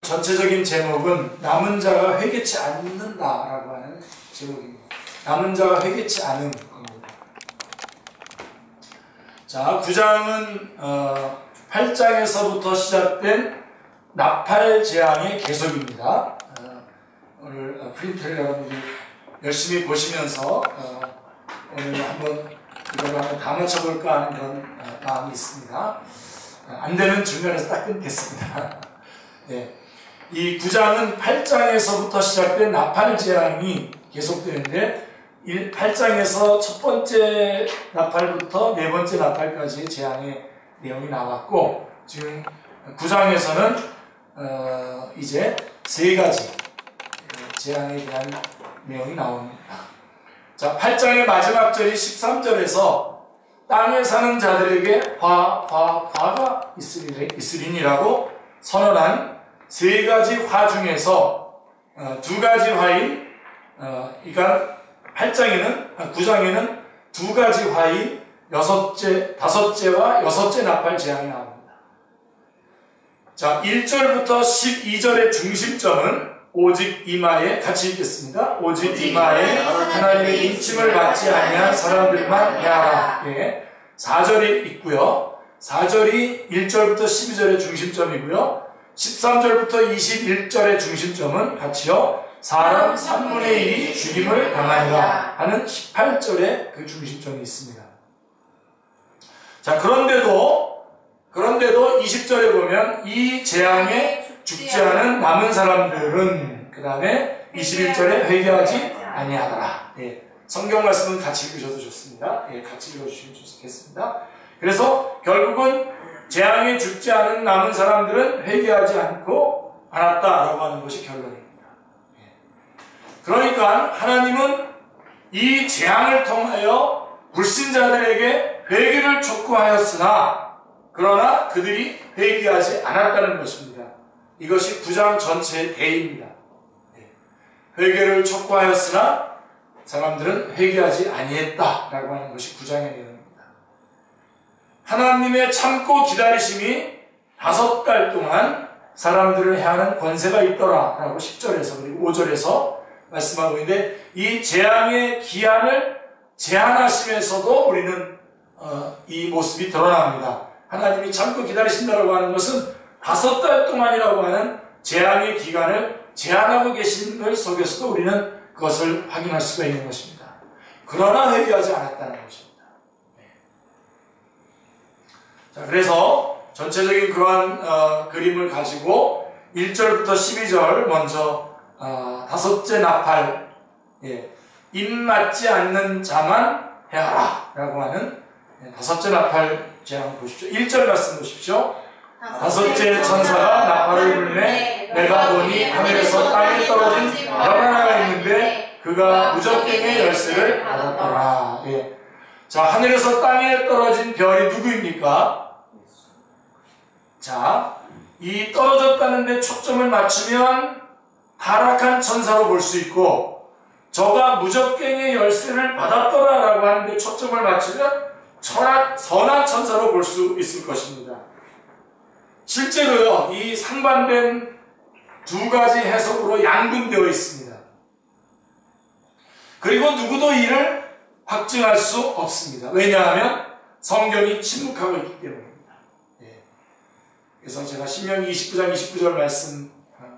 전체적인 제목은 남은 자가 회개치 않는다라고 하는 제목입니다. 남은 자가 회개치 않은 겁니다. 자, 9장은 8장에서부터 시작된 나팔 재앙의 계속입니다. 오늘 프린트를 여러분들이 열심히 보시면서 오늘 한번 이걸 한번 다 맞춰볼까 하는 그런 마음이 있습니다. 안 되면 중간에서 딱 끊겠습니다. 네. 이 9장은 8장에서부터 시작된 나팔 재앙이 계속되는데 8장에서 첫 번째 나팔부터 네 번째 나팔까지의 재앙의 내용이 나왔고 지금 9장에서는 이제 세 가지 재앙에 대한 내용이 나옵니다. 자, 8장의 마지막 절이 13절에서 땅에 사는 자들에게 화가 있으리니라고 선언한 세 가지 화 중에서 두 가지 화인 그러니까 9장에는 두 가지 화인 다섯째와 여섯째 나팔 재앙이 나옵니다. 자, 1절부터 12절의 중심점은 오직 이마에 같이 읽겠습니다. 오직 이마에 하나님의 인침을 받지 아니한 사람들만 해하라. 예. 4절이 있고요. 4절이 1절부터 12절의 중심점이고요. 13절부터 21절의 중심점은 같이요. 사람 3분의 1이 죽임을 당하리라 하는 18절의 그 중심점이 있습니다. 자, 그런데도 20절에 보면 이 재앙에 죽지 않은 남은 사람들은 그 다음에 21절에 회개하지 아니하더라. 예. 성경 말씀은 같이 읽으셔도 좋습니다. 예, 같이 읽어주시면 좋겠습니다. 그래서 결국은 재앙에 죽지 않은 남은 사람들은 회개하지 않았다라고 하는 것이 결론입니다. 예. 그러니까 하나님은 이 재앙을 통하여 불신자들에게 회개를 촉구하였으나 그러나 그들이 회개하지 않았다는 것입니다. 이것이 9장 전체의 대입니다. 예. 회개를 촉구하였으나 사람들은 회개하지 아니했다라고 하는 것이 9장의 내용입니다. 하나님의 참고 기다리심이 5달 동안 사람들을 해하는 권세가 있더라 라고 10절에서 그리고 5절에서 말씀하고 있는데 이 재앙의 기한을 제한하시면서도 우리는 이 모습이 드러납니다. 하나님이 참고 기다리신다고 하는 것은 5달 동안이라고 하는 재앙의 기간을 제한하고 계신 것 속에서도 우리는 그것을 확인할 수가 있는 것입니다. 그러나 회개하지 않았다는 것입니다. 자, 그래서 전체적인 그러한 그림을 가지고 1절부터 12절 먼저 다섯째 나팔, 입 맞지 않는 자만 해하라 라고 하는 다섯째 나팔 재앙 보십시오. 1절 말씀 보십시오. 다섯째 천사가 나팔을 불매 내가 보니 하늘에서 땅에 떨어진 별 하나가 있는데 그가 무적갱의 열쇠를 받았더라. 예. 자, 하늘에서 땅에 떨어진 별이 누구입니까? 자, 이 떨어졌다는 데 초점을 맞추면 타락한 천사로 볼 수 있고 저가 무적갱의 열쇠를 받았더라라고 하는데 초점을 맞추면 선한 천사로 볼 수 있을 것입니다. 실제로요, 이 상반된 두 가지 해석으로 양분되어 있습니다. 그리고 누구도 이를 확증할 수 없습니다. 왜냐하면 성경이 침묵하고 있기 때문입니다. 그래서 제가 신명기 29장 29절 말씀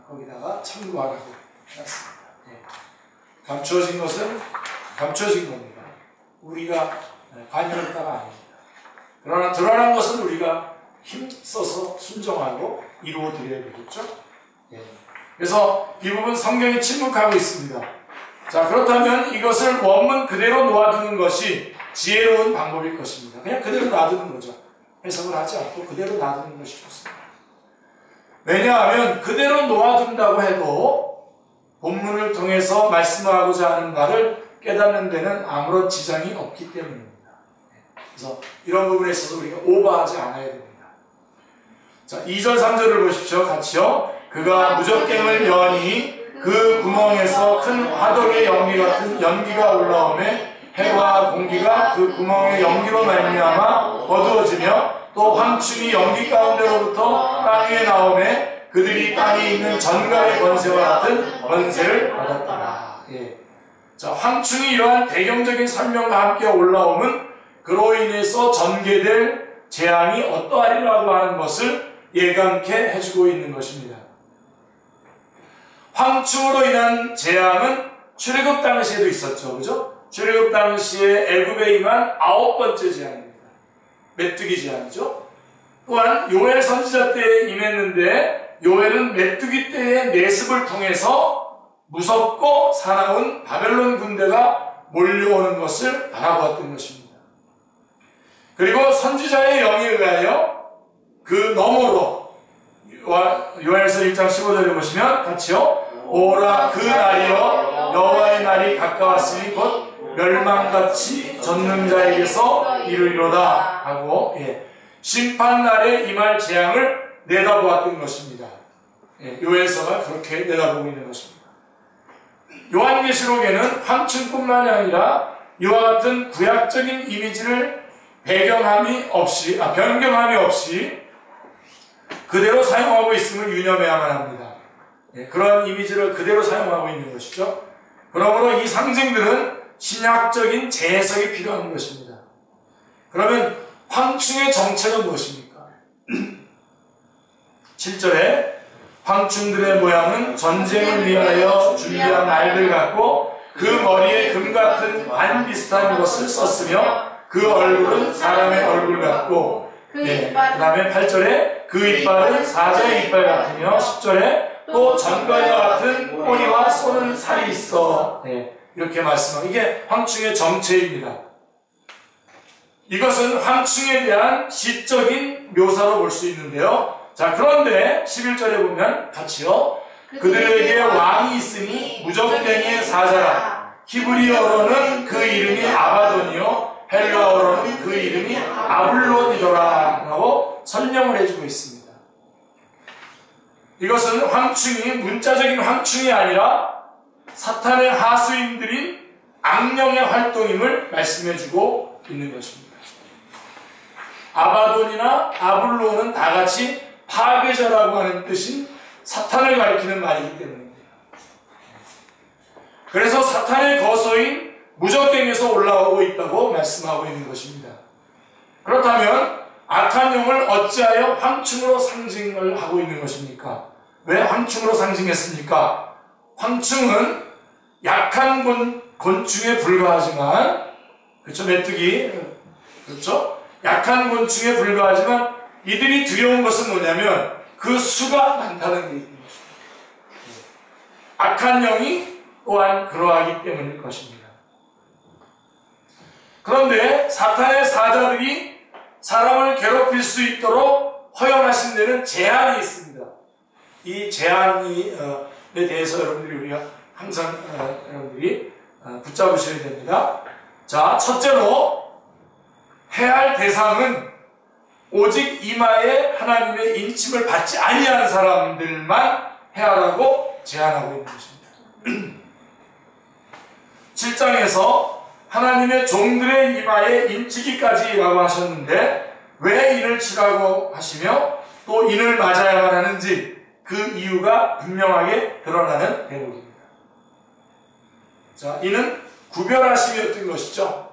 거기다가 참고하라고 해놨습니다. 감추어진 것은 감추어진 겁니다. 우리가 관여할 바가 아닙니다. 그러나 드러난 것은 우리가 힘써서 순종하고 이루어 드려야 되겠죠. 그래서 이 부분 성경이 침묵하고 있습니다. 자, 그렇다면 이것을 원문 그대로 놓아두는 것이 지혜로운 방법일 것입니다. 그냥 그대로 놔두는 거죠. 해석을 하지 않고 그대로 놔두는 것이 좋습니다. 왜냐하면 그대로 놓아둔다고 해도 본문을 통해서 말씀하고자 하는 말을 깨닫는 데는 아무런 지장이 없기 때문입니다. 그래서 이런 부분에 있어서 우리가 오버하지 않아야 됩니다. 자, 2절 3절을 보십시오. 같이요. 그가 무적갱을 여니 그 구멍에서 큰 화덕의 연기 같은 연기가 올라오매 해와 공기가 그 구멍의 연기로 말미암아 어두워지며 또 황충이 연기 가운데로부터 땅 위에 나오매 그 그들이 땅에 있는 전갈의 권세와 같은 권세를 받았더라. 예. 자, 황충이 이러한 배경적인 설명과 함께 올라오면 그로 인해서 전개될 재앙이 어떠하리라고 하는 것을 예감케 해주고 있는 것입니다. 황충으로 인한 재앙은 출애굽 당시에도 있었죠. 그죠? 출애굽 당시에 애굽에 임한 9번째 재앙입니다. 메뚜기 재앙이죠. 또한 요엘 선지자 때에 임했는데 요엘은 메뚜기 때의 내습을 통해서 무섭고 사나운 바벨론 군대가 몰려오는 것을 바라보았던 것입니다. 그리고 선지자의 영에 의하여 그 너머로 요엘서 1장 15절에 보시면 같이요. 오라 그 날이여 여호와의 날이 가까웠으니 곧 멸망같이 젖는 자에게서 이르리로다 하고 심판날에 임할 재앙을 내다보았던 것입니다. 요엘서가 그렇게 내다보고 있는 것입니다. 요한계시록에는 황충뿐만이 아니라 이와 같은 구약적인 이미지를 변경함이 없이 그대로 사용하고 있음을 유념해야만 합니다. 그런 이미지를 그대로 사용하고 있는 것이죠. 그러므로 이 상징들은 신약적인 재해석이 필요한 것입니다. 그러면 황충의 정체는 무엇입니까? 7절에 황충들의 모양은 전쟁을 위하여 준비한 말들 같고 그 머리에 금 같은 관 비슷한 것을 썼으며 그 얼굴은 사람의 얼굴 같고 그 다음에 8절에 그 이빨은 사자의 이빨 같으며 10절에 또 전갈과 같은 꼬리와 쏘는 살이 있어. 이렇게 말씀하고 이게 황충의 정체입니다. 이것은 황충에 대한 시적인 묘사로 볼 수 있는데요. 자, 그런데 11절에 보면 같이요. 그들에게 왕이 있으니 무적갱이의 사자라. 히브리어로는 그 이름이 아바돈이요 헬라어로는 그 이름이 아블론이더라 라고 설명을 해주고 있습니다. 이것은 황충이 문자적인 황충이 아니라 사탄의 하수인들인 악령의 활동임을 말씀해주고 있는 것입니다. 아바돈이나 아블론은 다같이 파괴자라고 하는 뜻인 사탄을 가리키는 말이기 때문입니다. 그래서 사탄의 거소인 무적갱에서 올라오고 있다고 말씀하고 있는 것입니다. 그렇다면 악한 영을 어찌하여 황충으로 상징을 하고 있는 것입니까? 왜 황충으로 상징했습니까? 황충은 약한 곤충에 불과하지만, 그렇죠? 메뚜기, 그렇죠? 약한 곤충에 불과하지만 이들이 두려운 것은 뭐냐면 그 수가 많다는 게 있는 것입니다. 악한 영이 또한 그러하기 때문일 것입니다. 그런데 사탄의 사자들이 사람을 괴롭힐 수 있도록 허용하신 데는 제한이 있습니다. 이 제한에 대해서 우리가 항상 여러분들이 붙잡으셔야 됩니다. 자, 첫째로 해할 대상은 오직 이마에 하나님의 인침을 받지 아니한 사람들만 해하라고 제한하고 있는 것입니다. 7장에서 하나님의 종들의 이마에 인치기까지라고 하셨는데 왜 인을 치라고 하시며 또 인을 맞아야만 하는지 그 이유가 분명하게 드러나는 대목입니다. 자, 이는 구별하심이었던 것이죠.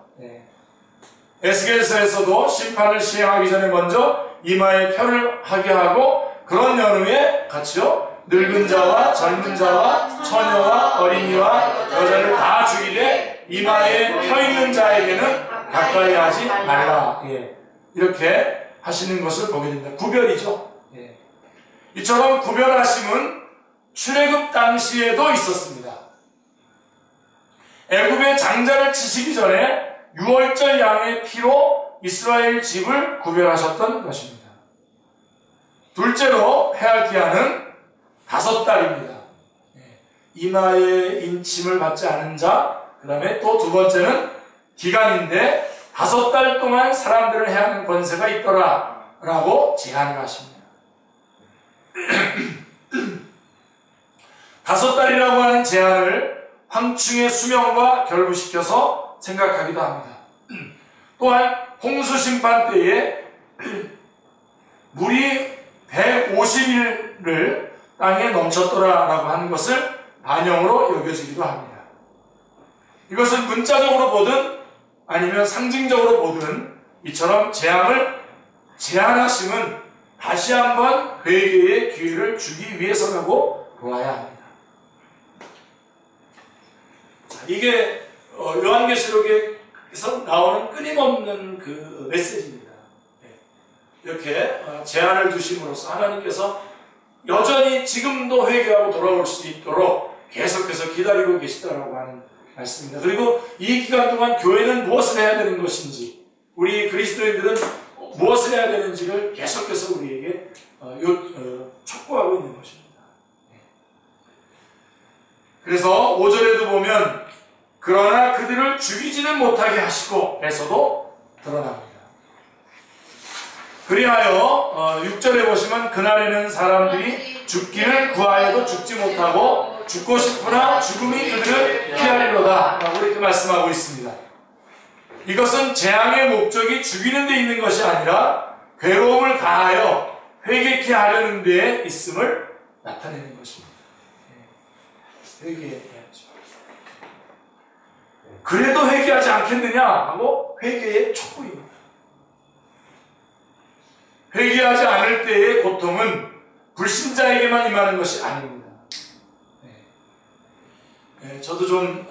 에스겔서에서도 심판을 시행하기 전에 먼저 이마에 표를 하게 하고 그런 연후에 같이요 늙은 자와 젊은 자와 처녀와 어린이와 여자를 다 죽이되 이마에 표 있는 자에게는 가까이 하지 말라. 이렇게 하시는 것을 보게 됩니다. 구별이죠. 이처럼 구별하심은 출애굽 당시에도 있었습니다. 애굽의 장자를 치시기 전에 6월절 양의 피로 이스라엘 집을 구별하셨던 것입니다. 둘째로 해할 기한은 5달입니다. 이마에 인침을 받지 않은 자, 그 다음에 또 두 번째는 기간인데 5달 동안 사람들을 해하는 권세가 있더라 라고 제한을 하십니다. 5달이라고 하는 제한을 황충의 수명과 결부시켜서 생각하기도 합니다. 또한 홍수 심판 때에 물이 150일을 땅에 넘쳤더라라고 하는 것을 반영으로 여겨지기도 합니다. 이것은 문자적으로 보든 아니면 상징적으로 보든 이처럼 재앙을 제한하심은 다시 한번 회개의 기회를 주기 위해서라고 보아야 합니다. 이게 요한계시록에서 나오는 끊임없는 그 메시지입니다. 이렇게 제한을 두심으로써 하나님께서 여전히 지금도 회개하고 돌아올 수 있도록 계속해서 기다리고 계시다라고 하는 말씀입니다. 그리고 이 기간 동안 교회는 무엇을 해야 되는 것인지, 우리 그리스도인들은 무엇을 해야 되는지를 계속해서 우리에게 촉구하고 있는 것입니다. 그래서 5절에도 보면 그러나 그들을 죽이지는 못하게 하시고 에서도 드러납니다. 그리하여 6절에 보시면 그날에는 사람들이 죽기를 구하여도 죽지 못하고 죽고 싶으나 죽음이 그들을 피하리로다 라고 이렇게 말씀하고 있습니다. 이것은 재앙의 목적이 죽이는 데 있는 것이 아니라 괴로움을 가하여 회개케 하려는 데에 있음을 나타내는 것입니다. 회개해야죠. 그래도 회개하지 않겠느냐 하고 회개의 촉구입니다. 회개하지 않을 때의 고통은 불신자에게만 임하는 것이 아닙니다. 저도 좀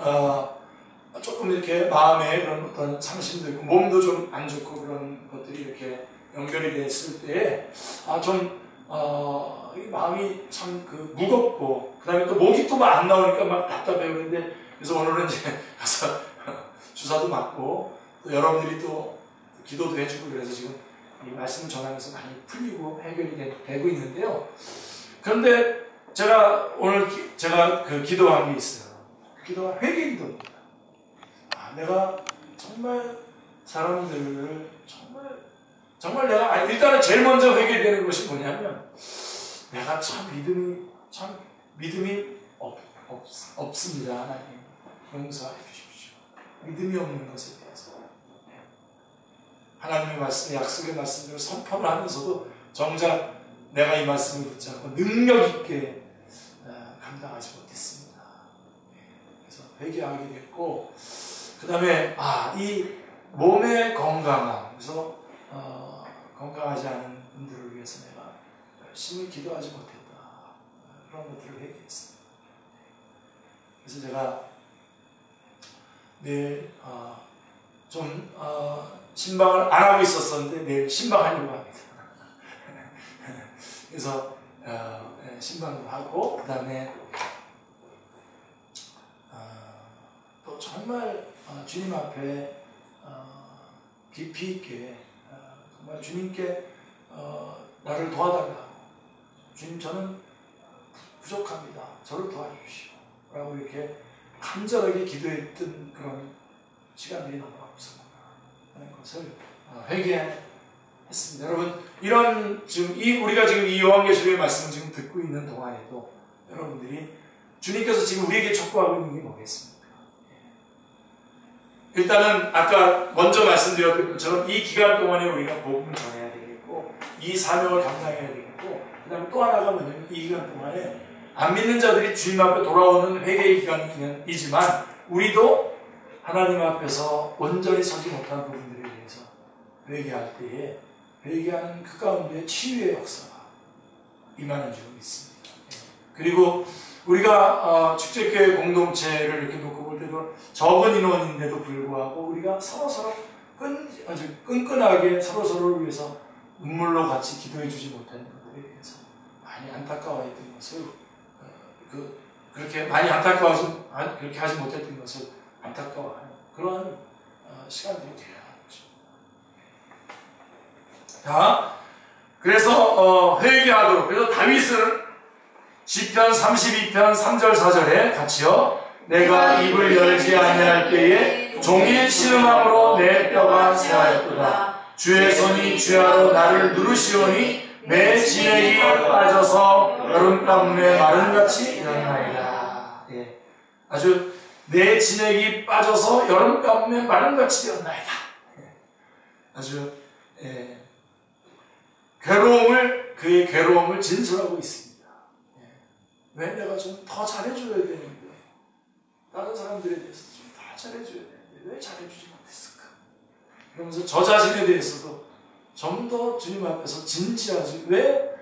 조금 이렇게 마음에 그런 어떤 상심도 있고 몸도 좀 안 좋고 그런 것들이 이렇게 연결이 됐을 때에 이 마음이 참 무겁고 그다음에 또 목이 또 막 안 나오니까 막 답답해요. 그런데 그래서 오늘은 이제 가서 주사도 맞고 또 여러분들이 또 기도도 해주고 그래서 지금 이 말씀을 전하면서 많이 풀리고 해결이 되고 있는데요. 그런데 제가 오늘 제가 기도한 게 있어요. 기도가 회개 기도입니다. 내가 정말 사람들을 정말 내가 일단은 제일 먼저 회개되는 것이 뭐냐면 내가 참 믿음이 없습니다. 하나님 용서해 주십시오. 믿음이 없는 것에 대해서 하나님의 말씀, 약속의 말씀을 선포를 하면서도 정작 내가 이 말씀을 붙잡고 능력 있게 감당하지 못했습니다. 그래서 회개하게 됐고 그 다음에 이 몸의 건강함, 그래서 건강하지 않은 분들을 위해서 내가 열심히 기도하지 못했다. 그런 것들을 회개했습니다. 그래서 제가 내일 신방을 안 하고 있었었는데 내일 신방하려고 합니다. 그래서 신방도 하고 그 다음에 또 정말 주님 앞에 깊이 있게 정말 주님께 나를 도와달라고, 주님 저는 부족합니다. 저를 도와주십시오 라고 이렇게 간절하게 기도했던 그런 시간들이 너무 없었구나 하는 것을 회개했습니다. 여러분, 우리가 지금 이 요한계시록의 말씀을 지금 듣고 있는 동안에도 여러분들이 주님께서 지금 우리에게 촉구하고 있는 게 뭐겠습니까? 일단은 아까 먼저 말씀드렸던 것처럼 이 기간 동안에 우리가 복음을 전해야 되겠고 이 사명을 감당해야 되겠고 그 다음에 또 하나가 뭐냐면 이 기간 동안에 안 믿는 자들이 주님 앞에 돌아오는 회개의 기간이지만 우리도 하나님 앞에서 온전히 서지 못한 부분들에 대해서 회개할 때에 회개하는 그 가운데 치유의 역사가 임하는 줄 믿습니다. 그리고 우리가 축제교회 공동체를 이렇게 놓고 볼 때도 적은 인원인데도 불구하고 우리가 서로서로 아주 끈끈하게 서로서로를 위해서 눈물로 같이 기도해 주지 못하는 것들에 대해서 많이 안타까워했던 것을 그렇게 많이 그렇게 하지 못했던 것을 안타까워하는 그러한 시간들이 되어야 하는 것입니다. 자, 그래서 회개하도록, 그래서 다윗은 시편 32편 3절 4절에 같이요. 내가 입을 열지 아니할 때에 종일 신음함으로 내 뼈가 새하였도다. 주의 손이 주야로 나를 누르시오니 내 진액이 빠져서 여름 가뭄에 마른같이 되었나이다. 아주 내 진액이 빠져서 여름 가뭄에 마른같이 되었나이다. 아주 그의 괴로움을 진술하고 있습니다. 왜 내가 좀 더 잘해줘야 되는데, 다른 사람들에 대해서 좀 더 잘해줘야 되는데 왜 잘해주지 못했을까? 그러면서 저 자신에 대해서도 좀 더 주님 앞에서 진지하지, 왜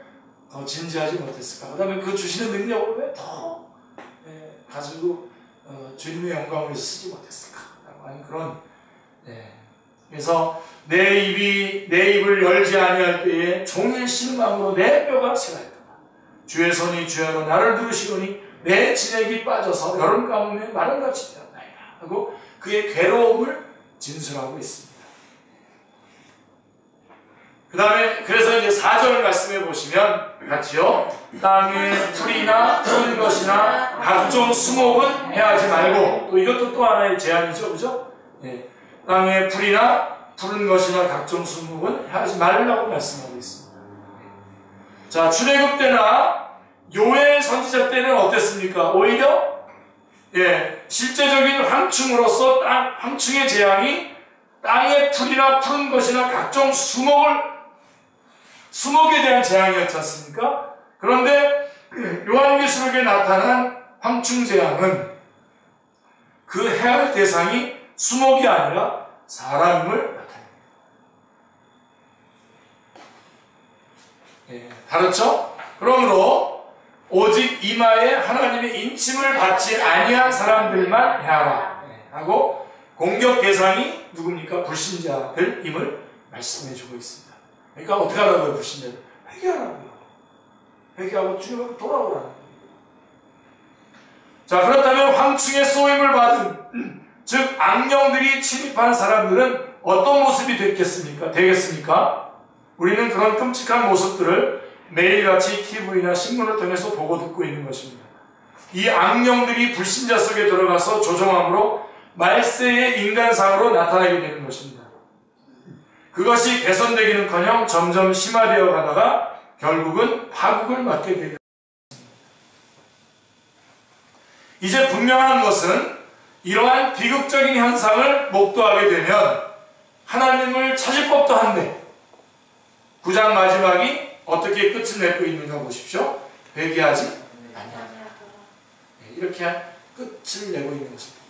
더 진지하지 못했을까? 그 다음에 그 주시는 능력을 왜 더 가지고 주님의 영광을 위해서 쓰지 못했을까? 라고 하는 그런, 그래서 내 입을 열지 아니할 때에 종일 실망으로 내 뼈가 새갈까. 주의 손이 주야로 나를 들으시오니 내 진액이 빠져서 여름 가뭄에 마른같이 되었나이다 하고 그의 괴로움을 진술하고 있습니다. 그 다음에 그래서 이제 4절 말씀해 보시면 같이요. 땅에 풀이나 푸른 것이나 각종 수목은 해하지 말고, 또 이것도 또 하나의 제안이죠, 그죠? 땅에 풀이나 푸른 것이나 각종 수목은 해하지 말라고 말씀하고 있습니다. 자, 출애굽 때나 요엘 선지자 때는 어땠습니까? 오히려 실제적인 황충으로서 황충의 재앙이 땅의 풀이나 푸른 것이나 각종 수목에 대한 재앙이었지 않습니까? 그런데 요한계시록에 나타난 황충 재앙은 그 해할 대상이 수목이 아니라 사람임을 나타냅니다. 다르죠? 그러므로 오직 이마에 하나님의 인침을 받지 아니한 사람들만 해하라 하고 공격 대상이 누굽니까? 불신자들임을 말씀해주고 있습니다. 그러니까 어떻게 하라고요? 불신자들 회개하라고요. 회개하고 주님을 돌아오라는 겁니다. 자, 그렇다면 황충의 쏘임을 받은 즉 악령들이 침입한 사람들은 어떤 모습이 되겠습니까? 우리는 그런 끔찍한 모습들을 매일같이 TV나 신문을 통해서 보고 듣고 있는 것입니다. 이 악령들이 불신자 속에 들어가서 조종함으로 말세의 인간상으로 나타나게 되는 것입니다. 그것이 개선되기는커녕 점점 심화되어 가다가 결국은 파국을 맞게 되는 것입니다. 이제 분명한 것은 이러한 비극적인 현상을 목도하게 되면 하나님을 찾을 법도 한데 9장 마지막이 어떻게 끝을 맺고 있는가 보십시오. 회개하지 아니하라. 이렇게 끝을 내고 있는 것입니다.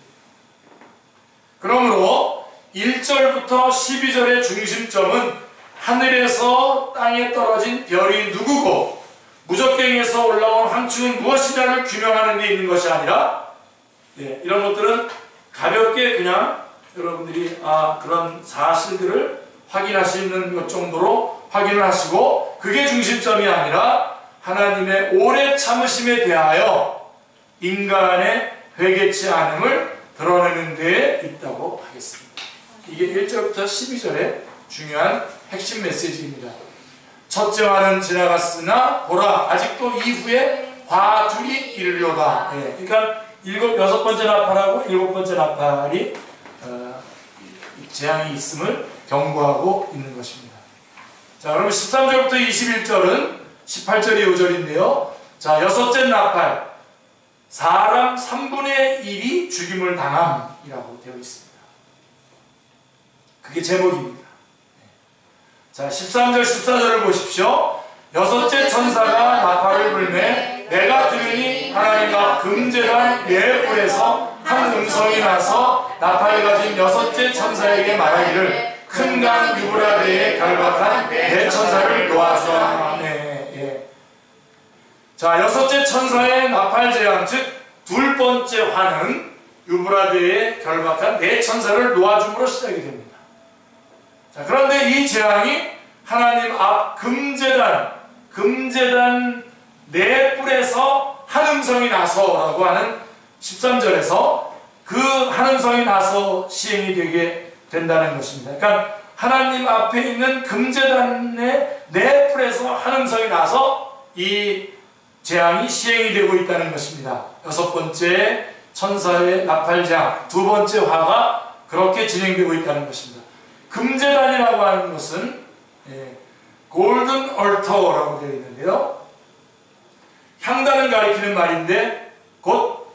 그러므로 1절부터 12절의 중심점은 하늘에서 땅에 떨어진 별이 누구고 무적갱에서 올라온 황충은 무엇이냐를 규명하는 데 있는 것이 아니라 이런 것들은 가볍게 그냥 여러분들이 그런 사실들을 확인하시는 것 정도로 확인을 하시고 그게 중심점이 아니라 하나님의 오래 참으심에 대하여 인간의 회개치 않음을 드러내는 데에 있다고 하겠습니다. 이게 1절부터 12절의 중요한 핵심 메시지입니다. 첫째와는 지나갔으나 보라 아직도 이후에 화둘이 이르려다. 그러니까 여섯 번째 나팔하고 일곱 번째 나팔이 재앙이 있음을 경고하고 있는 것입니다. 자, 그럼 13절부터 21절은 18절이 5절인데요. 자, 여섯째 나팔 사람 3분의 1이 죽임을 당함이라고 되어 있습니다. 그게 제목입니다. 자, 13절 14절을 보십시오. 여섯째 천사가 나팔을 불매 내가 들으니 하나님과 금제단 네 뿔에서 한 음성이 나서 나팔을 가진 여섯째 천사에게 말하기를 큰 강 유브라데에 결박한 네 천사를 놓아주라. 자, 여섯째 천사의 나팔 재앙, 즉 둘 번째 화는 유브라데에 결박한 네 천사를 놓아줌으로 시작이 됩니다. 자, 그런데 이 재앙이 하나님 앞 금제단 네 뿔에서 한 음성이 나서라고 하는 13절에서 그 한 음성이 나서 시행이 되게 된다는 것입니다. 그러니까 하나님 앞에 있는 금제단의 네 뿔에서 한 음성이 나서 이 재앙이 시행이 되고 있다는 것입니다. 여섯 번째 천사의 나팔재앙, 두 번째 화가 그렇게 진행되고 있다는 것입니다. 금제단이라고 하는 것은 골든 얼터라고 되어 있는데요. 향단을 가리키는 말인데 곧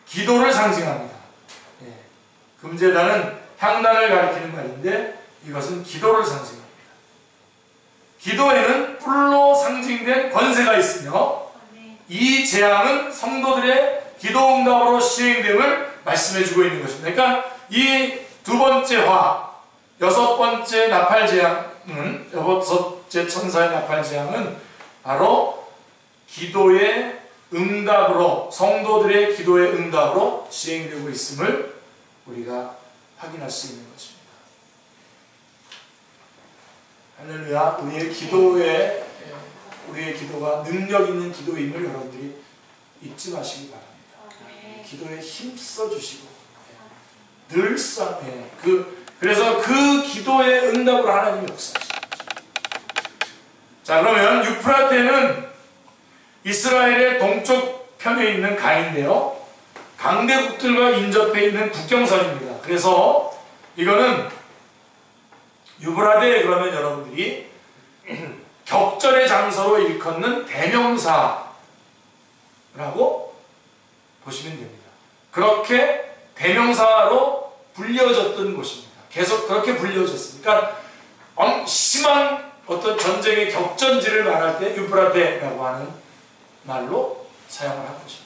기도를 상징합니다. 금제단은 향단을 가리키는 말인데 이것은 기도를 상징합니다. 기도에는 뿔로 상징된 권세가 있으며 이 재앙은 성도들의 기도응답으로 시행됨을 말씀해주고 있는 것입니다. 그러니까 이 두 번째 화, 여섯 번째 나팔재앙은, 여섯째 천사의 나팔재앙은 바로 기도의 응답으로, 성도들의 기도의 응답으로 시행되고 있음을 우리가 확인할 수 있는 것입니다. 할렐루야. 우리의 기도가 능력 있는 기도임을 여러분들이 잊지 마시기 바랍니다. 기도에 힘써 주시고 늘상 그래서 그 기도의 응답으로 하나님이 역사하십니다. 자, 그러면 유프라테는 이스라엘의 동쪽 편에 있는 강인데요, 강대국들과 인접해 있는 국경선입니다. 그래서 이거는 유브라데, 그러면 여러분들이 격전의 장소로 일컫는 대명사라고 보시면 됩니다. 그렇게 대명사로 불려졌던 곳입니다. 계속 그렇게 불려졌습니다. 그러니까 심한 어떤 전쟁의 격전지를 말할 때 유브라데라고 하는 말로 사용을 한 것입니다.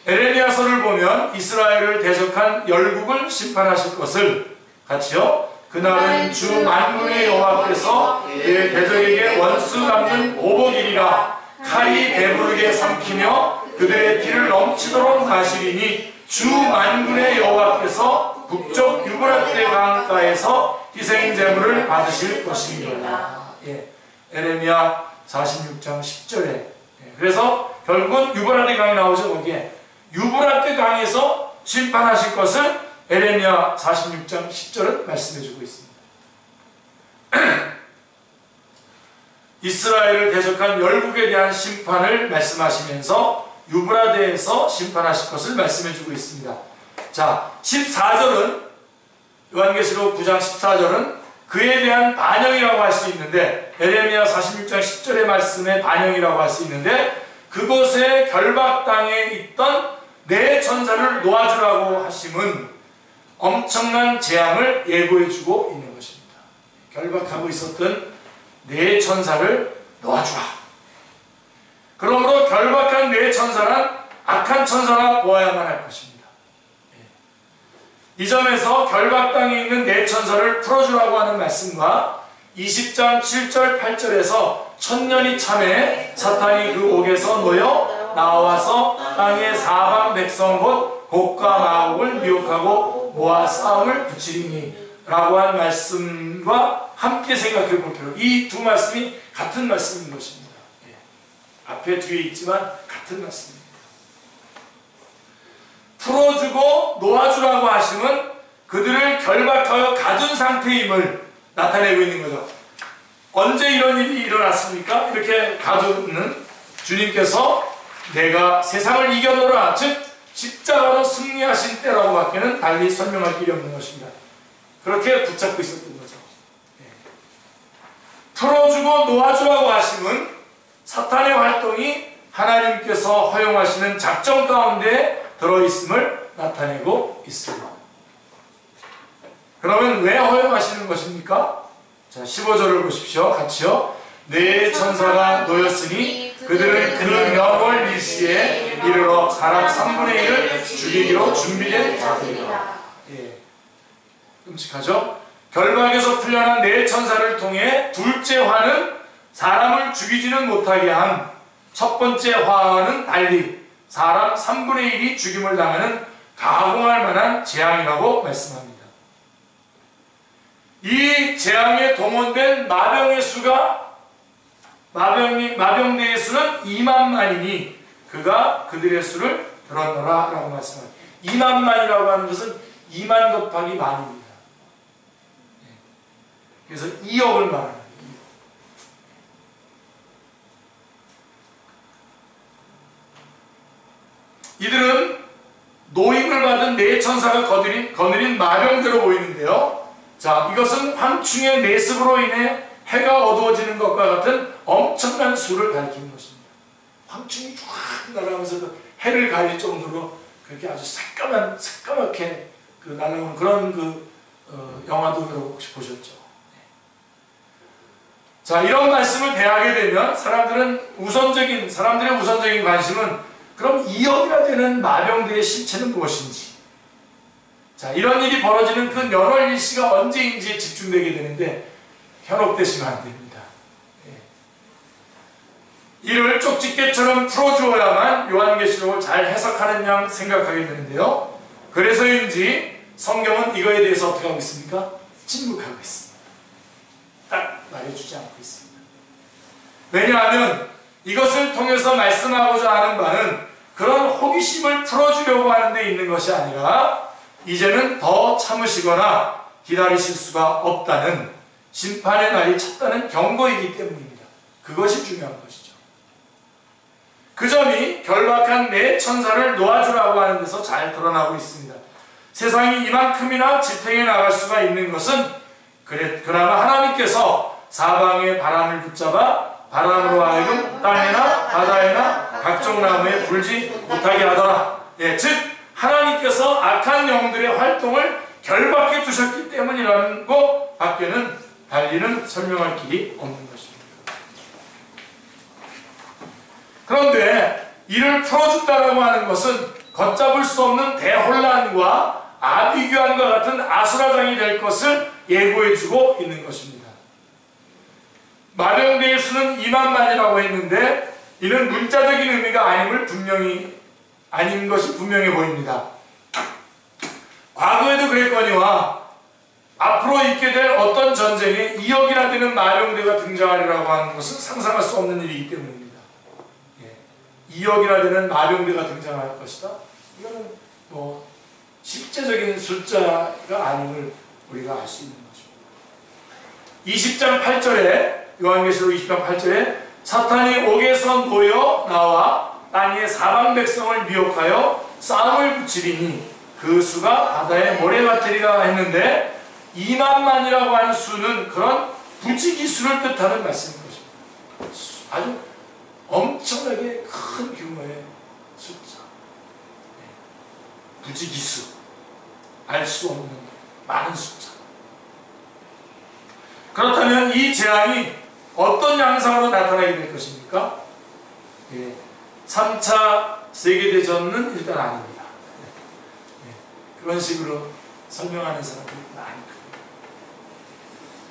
에레미야서를 보면 이스라엘을 대적한 열국을 심판하실 것을 같이요, 그날은 주 만군의 여호와께서 그의 대적에게 원수 갚는 오복이리라. 칼이 배부르게 삼키며 그들의 피를 넘치도록 마시리니 주 만군의 여호와께서 북쪽 유브라테 강가에서 희생제물을 받으실 것입니다. 에레미야 46장 10절에. 그래서 결국은 유브라테 강이 나오죠. 거기에 유브라테 강에서 심판하실 것을 에레미야 46장 10절은 말씀해주고 있습니다. 이스라엘을 대적한 열국에 대한 심판을 말씀하시면서 유브라데에서 심판하실 것을 말씀해주고 있습니다. 자, 14절은, 요한계시록 9장 14절은 그에 대한 반영이라고 할 수 있는데, 에레미야 46장 10절의 말씀의 반영이라고 할 수 있는데, 그곳에 결박 땅에 있던 네 천사를 놓아주라고 하심은 엄청난 재앙을 예고해주고 있는 것입니다. 결박하고 있었던 네 천사를 놓아주라. 그러므로 결박한 네 천사는 악한 천사라 보아야만 할 것입니다. 이 점에서 결박 땅에 있는 네 천사를 풀어주라고 하는 말씀과 20장 7절 8절에서 천년이 참에 사탄이 그 옥에서 놓여 나와서 땅의 사방 백성 곧 곡과 마곡을 미혹하고 모아 싸움을 붙이리니 라고 한 말씀과 함께 생각해 볼 필요, 이 두 말씀이 같은 말씀인 것입니다. 앞에 뒤에 있지만 같은 말씀입니다. 풀어주고 놓아주라고 하심은 그들을 결박하여 가둔 상태임을 나타내고 있는 거죠. 언제 이런 일이 일어났습니까? 이렇게 가두는 주님께서 내가 세상을 이겨노라, 즉 십자가로 승리하신 때라고 밖에는 달리 설명할 길이 없는 것입니다. 그렇게 붙잡고 있었던 거죠. 풀어주고 놓아주라고 하심은 사탄의 활동이 하나님께서 허용하시는 작전 가운데 들어있음을 나타내고 있습니다. 그러면 왜 허용하시는 것입니까? 자, 15절을 보십시오. 같이요. 네 천사가 놓였으니 그들은 그 명월 일시에 이르러 사람 3분의 1을 죽이기로 준비된 자들이다. 끔찍하죠? 결박에서 풀려난 네 천사를 통해 둘째 화는 사람을 죽이지는 못하게 한 첫 번째 화와는 달리 사람 3분의 1이 죽임을 당하는 가공할 만한 재앙이라고 말씀합니다. 이 재앙에 동원된 마병의 수가, 마병대의 수는 2만만이니 그가 그들의 수를 들었노라 라고 말씀합니다. 2만만이라고 하는 것은 2만 곱하기 만입니다. 그래서 2억을 말합니다. 이들은 노임을 받은 네 천사가 거느린 마병대로 보이는데요. 자, 이것은 황충의 내습으로 인해 해가 어두워지는 것과 같은 엄청난 수를 가리키는 것입니다. 황충이 쫙 날아가면서 해를 가릴 정도로 그렇게 아주 새까맣게 날아오는 그런 영화도 여러분 혹시 보셨죠? 자, 이런 말씀을 대하게 되면 사람들의 우선적인 관심은 그럼 2억이나 되는 마병대의 실체는 무엇인지, 자, 이런 일이 벌어지는 그 면월 일시가 언제인지에 집중되게 되는데 현혹되시면 안 됩니다. 이를 쪽집게처럼 풀어주어야만 요한계시록을 잘 해석하는 양 생각하게 되는데요. 그래서인지 성경은 이거에 대해서 어떻게 하고 있습니까? 침묵하고 있습니다. 딱 말해주지 않고 있습니다. 왜냐하면 이것을 통해서 말씀하고자 하는 바는 그런 호기심을 풀어주려고 하는 데 있는 것이 아니라 이제는 더 참으시거나 기다리실 수가 없다는, 심판의 날이 찼다는 경고이기 때문입니다. 그것이 중요한 것이죠. 그 점이 결박한 네 천사를 놓아주라고 하는 데서 잘 드러나고 있습니다. 세상이 이만큼이나 지탱해 나갈 수가 있는 것은 그나마 하나님께서 사방의 바람을 붙잡아 바람으로 하여금 땅에나 바다에나 각종 나무에 불지 못하게 하더라. 즉 하나님께서 악한 영들의 활동을 결박해 두셨기 때문이라는 것 밖에는 달리는 설명할 길이 없는 것입니다. 그런데 이를 풀어준다라고 하는 것은 걷잡을 수 없는 대혼란과 아비규환과 같은 아수라장이 될 것을 예고해주고 있는 것입니다. 마병대의 수는 2만만이라고 했는데 이는 문자적인 의미가 아닌 것이 분명해 보입니다. 과거에도 그랬거니와 앞으로 있게 될 어떤 전쟁에 2억이나 되는 마병대가 등장하리라고 하는 것은 상상할 수 없는 일이기 때문입니다. 2억이나 되는 마병대가 등장할 것이다. 이거는 실제적인 숫자가 아님을 우리가 알 수 있는 것입니다. 20장 8절에 요한계시록 20장 8절에 사탄이 옥에서 놓여 나와 땅 위의 사방 백성을 미혹하여 싸움을 붙이리니 그 수가 바다의 모래 같으리라 했는데 2만만이라고 하는 수는 그런 부지기수를 뜻하는 말씀인 것입니다. 아주 엄청나게 큰 규모의 숫자, 부지기수, 알 수 없는 많은 숫자. 그렇다면 이 재앙이 어떤 양상으로 나타나게 될 것입니까? 3차 세계대전은 일단 아닙니다. 그런 식으로 설명하는 사람들이 많이 큽니다.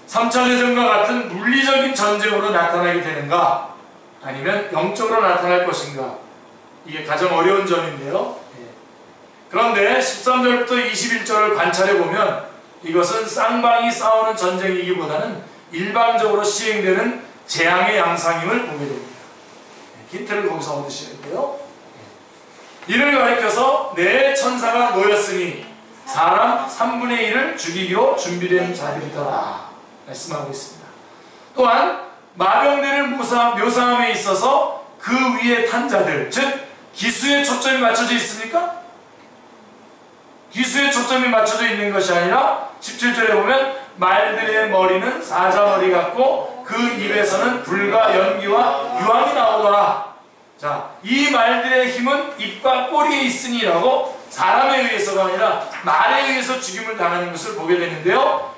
3차 대전과 같은 물리적인 전쟁으로 나타나게 되는가, 아니면 영적으로 나타날 것인가, 이게 가장 어려운 점인데요. 그런데 13절부터 21절을 관찰해보면 이것은 쌍방이 싸우는 전쟁이기보다는 일방적으로 시행되는 재앙의 양상임을 보게 됩니다. 힌트를 거기서 얻으셔야 돼요. 이를 가리켜서 네 천사가 놓였으니 사람 3분의 1을 죽이기로 준비된 자들이더라 말씀하고 있습니다. 또한 마병대를 묘사함에 있어서 그 위에 탄 자들, 즉 기수에 초점이 맞춰져 있습니까? 기수에 초점이 맞춰져 있는 것이 아니라 17절에 보면 말들의 머리는 사자머리 같고 그 입에서는 불과 연기와 유황이 나오더라. 자, 이 말들의 힘은 입과 꼬리에 있으니라고 사람에 의해서가 아니라 말에 의해서 죽임을 당하는 것을 보게 되는데요.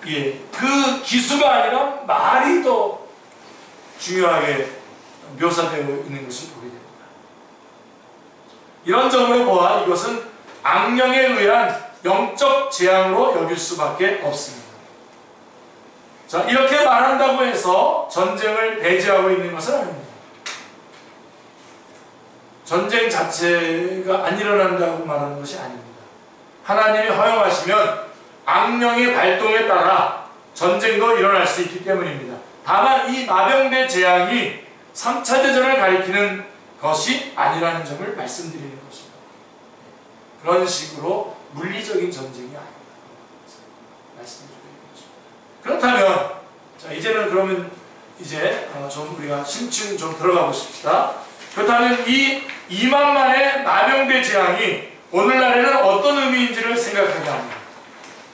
그 기수가 아니라 말이 더 중요하게 묘사되어 있는 것을 보게 됩니다. 이런 점으로 보아 이것은 악령에 의한 영적 재앙으로 여길 수밖에 없습니다. 자, 이렇게 말한다고 해서 전쟁을 배제하고 있는 것은 아닙니다. 전쟁 자체가 안 일어난다고 말하는 것이 아닙니다. 하나님이 허용하시면 악령의 발동에 따라 전쟁도 일어날 수 있기 때문입니다. 다만 이 마병대 재앙이 3차 대전을 가리키는 것이 아니라는 점을 말씀드리는 것입니다. 그런 식으로 물리적인 전쟁이 아닙니다. 말씀드리는 것입니다. 그렇다면 자, 이제는 그러면 이제 좀 우리가 심층 좀 들어가 보십시다. 그렇다면 이 2만만의 마병대 재앙이 오늘날에는 어떤 의미인지를 생각하게 합니다.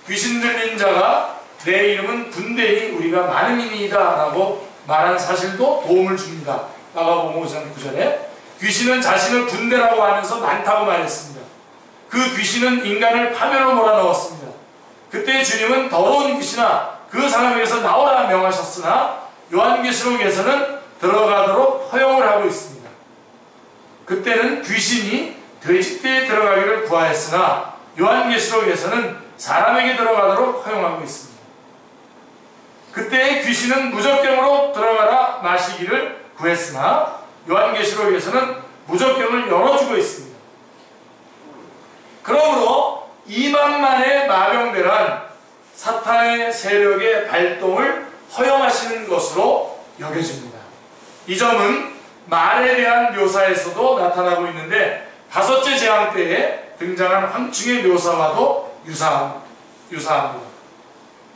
귀신 들린 자가 내 이름은 분대니 우리가 많은 이니이다 라고 말한 사실도 도움을 줍니다. 마가복음 5장 9절에 귀신은 자신을 분대라고 하면서 많다고 말했습니다. 그 귀신은 인간을 파멸로 몰아넣었습니다. 그때 주님은 더러운 귀신아 그 사람에게서 나오라 명하셨으나 요한계시록에서는 들어가도록 허용을 하고 있습니다. 그때는 귀신이 돼지떼에 들어가기를 구하였으나 요한계시록에서는 사람에게 들어가도록 허용하고 있습니다. 그때의 귀신은 무적경으로 들어가라 마시기를 구했으나 요한계시록에서는 무적경을 열어주고 있습니다. 그러므로 2만만의 마병대란 사탄의 세력의 발동을 허용하시는 것으로 여겨집니다. 이 점은 말에 대한 묘사에서도 나타나고 있는데 5째 재앙 때에 등장한 황충의 묘사와도 유사합니다.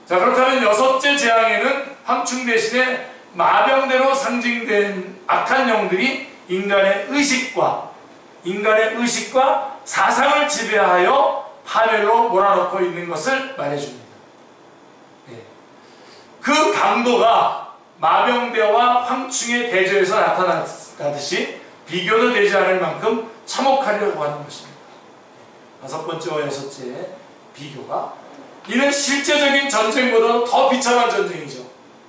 자, 그렇다면 6째 재앙에는 황충 대신에 마병대로 상징된 악한 영들이 인간의 의식과 사상을 지배하여 파멸로 몰아넣고 있는 것을 말해줍니다. 그 강도가 마병대와 황충의 대조에서 나타나듯이 비교도 되지 않을 만큼 참혹하려고 하는 것입니다. 5번째와 6째 비교가, 이는 실제적인 전쟁보다도 더 비참한 전쟁이죠.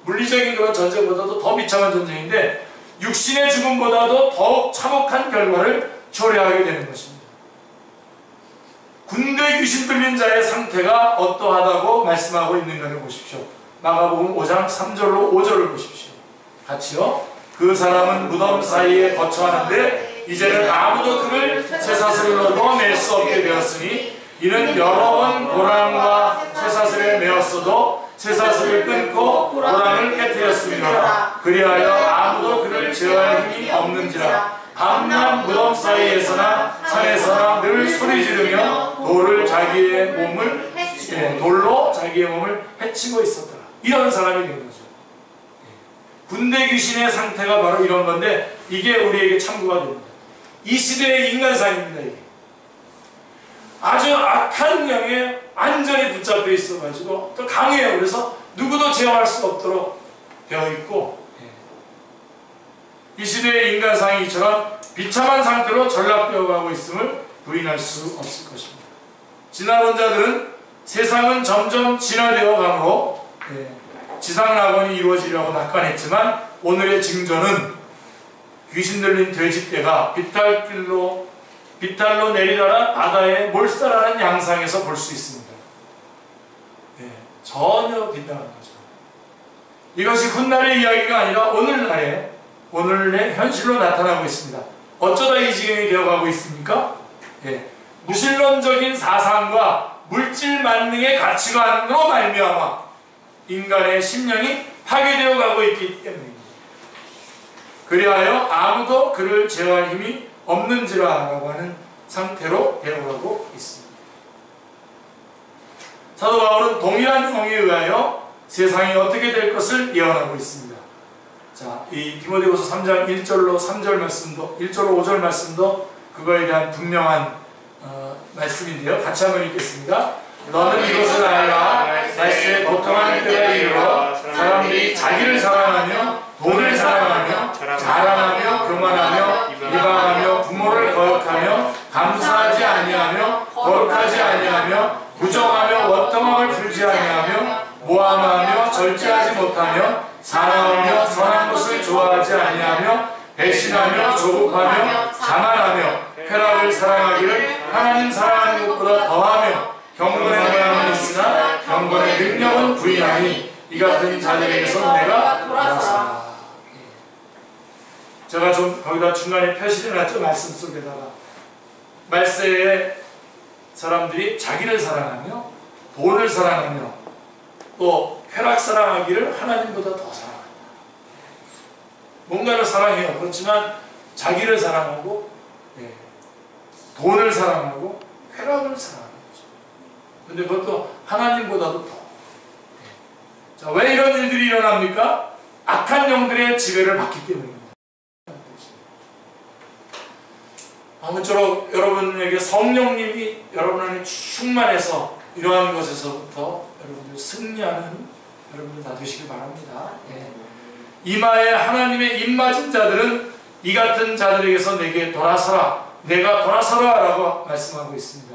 물리적인 그런 전쟁보다도 더 비참한 전쟁인데 육신의 죽음보다도 더욱 참혹한 결과를 초래하게 되는 것입니다. 군대 귀신 들린 자의 상태가 어떠하다고 말씀하고 있는가를 보십시오. 마가복음 5장 3절로 5절을 보십시오. 같이요. 그 사람은 무덤 사이에 거처하는데 이제는 아무도 그를 쇠사슬로 넣어낼 수 없게 되었으니 이는 여러 번 고랑과 쇠사슬에 메었어도 쇠사슬을 끊고 고랑을 깨뜨렸습니다. 그리하여 아무도 그를 제어할 힘이 없는지라. 밤낮 무덤 사이에서나 산에서나 늘 소리 지르며 돌로 자기의 몸을 해치고 있었더라. 이런 사람이 된 거죠. 군대 귀신의 상태가 바로 이런 건데 이게 우리에게 참고가 됩니다. 이 시대의 인간상입니다. 이게 아주 악한 영에 완전히 붙잡혀 있어가지고 또 강해요. 그래서 누구도 제어할 수 없도록 되어 있고, 이 시대의 인간상이 이처럼 비참한 상태로 전락되어 가고 있음을 부인할 수 없을 것입니다. 진화론자들은 세상은 점점 진화되어 가므로 지상낙원이 이루어지려고 낙관했지만 오늘의 징조는 귀신 들린 돼지떼가 비탈로 내리다가 바다에 몰살하는 양상에서 볼 수 있습니다. 전혀 빗나간 거죠. 이것이 훗날의 이야기가 아니라 오늘의 현실로 나타나고 있습니다. 어쩌다 이 지경이 되어가고 있습니까? 무신론적인 사상과 물질 만능의 가치관으로 말미암아 인간의 심령이 파괴되어 가고 있기 때문입니다. 그리하여 아무도 그를 제어할 힘이 없는지라 라고 하는 상태로 되어가고 있습니다. 사도 바울은 동일한 영에 의하여 세상이 어떻게 될 것을 예언하고 있습니다. 자, 이 디모데후서 3장 1절로 3절 말씀도 1절로 5절 말씀도 그거에 대한 분명한 말씀인데요. 같이 한번 읽겠습니다. 너는 이것을 알라. 날새 고통하는 때가 이르러 사람들이 자기를 사랑하며 돈을 사랑하며 자랑하며 교만하며 비방하며 부모를 거역하며 감사하지 아니하며 거룩하지 아니하며 부정하며 원통함을 풀지 아니하며 모함하며 절제하지 못하며 사랑하며 선한 것을 좋아하지 아니하며 배신하며 조급하며 자만하며 쾌락을 사랑하기를 하나님 사랑하는 것보다 더하며 경건의 모양은 있으나 경건의 능력은 부인하니 이 같은 자들에게서 내가 돌아서라. 제가 좀 거기다 중간에 표시를 해놨죠. 말씀 속에다가 말세에 사람들이 자기를 사랑하며 돈을 사랑하며 또 쾌락 사랑하기를 하나님보다 더 사랑한다. 뭔가를 사랑해요. 그렇지만 자기를 사랑하고 돈을 사랑하고 쾌락을 사랑하는 거죠. 근데 그것도 하나님보다도 더. 자, 왜 이런 일들이 일어납니까? 악한 영들의 지배를 받기 때문입니다. 아무쪼록 여러분에게 성령님이 여러분에게 충만해서 이러한 것에서부터 여러분들 승리하는 여러분들 다 되시길 바랍니다. 이마에 하나님의 입맞은 자들은 이 같은 자들에게서 내게 돌아서라, 내가 돌아서라 라고 말씀하고 있습니다.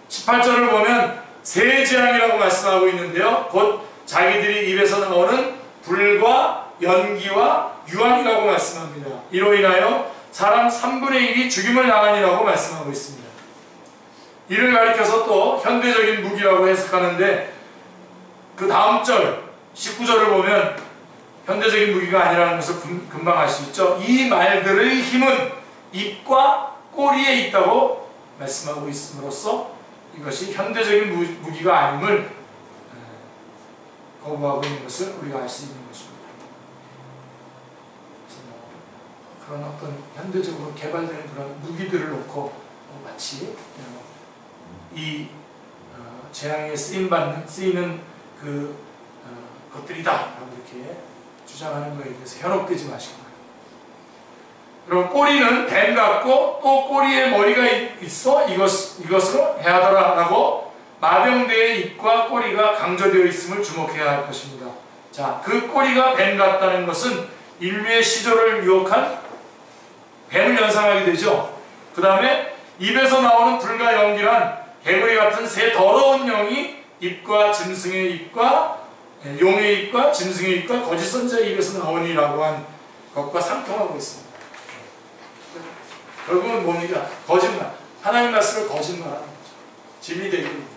18절을 보면 새 재앙이라고 말씀하고 있는데요. 곧 자기들이 입에서 나오는 불과 연기와 유황이라고 말씀합니다. 이로 인하여 사람 3분의 1이 죽임을 당하니라고 말씀하고 있습니다. 이를 가리켜서 또 현대적인 무기라고 해석하는데 그 다음 절 19절을 보면 현대적인 무기가 아니라는 것을 금방 알 수 있죠. 이 말들의 힘은 입과 꼬리에 있다고 말씀하고 있음으로써 이것이 현대적인 무기가 아님을 거부하고 있는 것을 우리가 알 수 있는 것입니다. 그런 어떤 현대적으로 개발되는 그런 무기들을 놓고 마치 이 재앙에 쓰이는 그 것들이다 라고 이렇게 주장하는 것에 대해서 현혹되지 마시고, 그럼 꼬리는 뱀 같고 또 꼬리에 머리가 있어 이것으로 해하더라 라고 마병대의 입과 꼬리가 강조되어 있음을 주목해야 할 것입니다. 자, 그 꼬리가 뱀 같다는 것은 인류의 시조를 유혹한 뱀을 연상하게 되죠. 그 다음에 입에서 나오는 불과 연기란 개구리 같은 새 더러운 영이 입과 짐승의 입과 용의 입과 짐승의 입과 거짓 선지자의 입에서 나오니라고 한 것과 상통하고 있습니다. 결국은 뭡니까? 거짓말. 하나님 말씀을 거짓말하는 거죠. 진리되기입니다.